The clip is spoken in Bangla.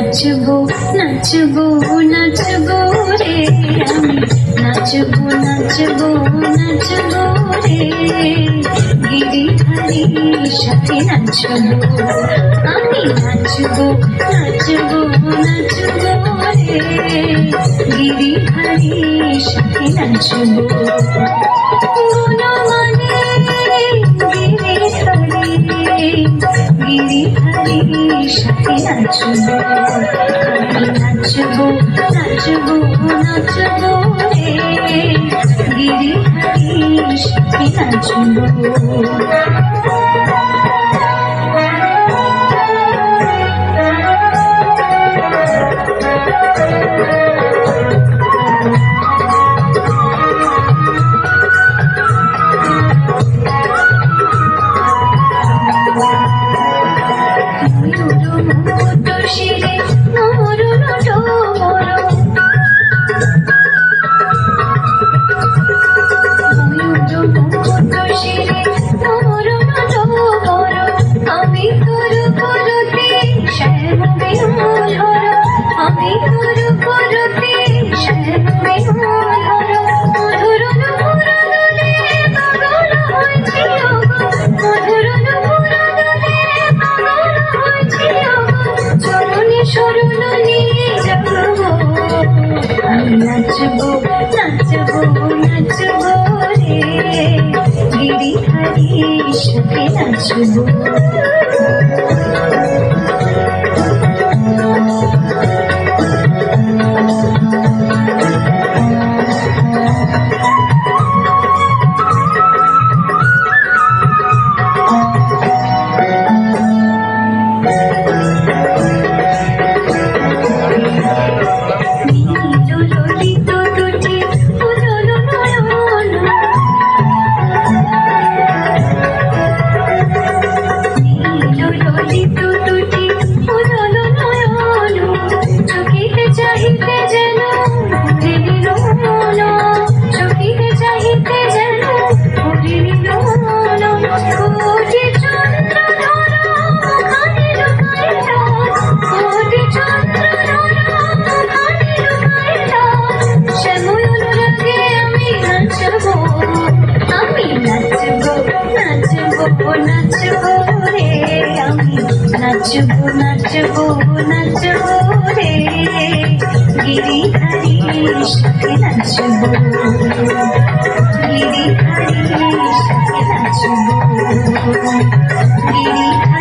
নাচবো নাচবো নাচবো রে আমি নাচবো নাচবো নাচবো রে গিরিধারীর সাথে নাচবো আমি নাচবো নাচবো নাচবো রে গিরিধারীর সাথে নাচবো গিরিধারীর সাথে নাচবো আমি নাচবো নাচবো নাচবো রে গিরিধারীর সাথে নাচবো নাচবো নাচবো নাচবো রে গিরিধারীর সাথে নাচবো নাচবো নাচবো নাচবো রে গিরিধারীর সাথে নাচবো গিরিধারীর সাথে নাচবো গিরিধারীর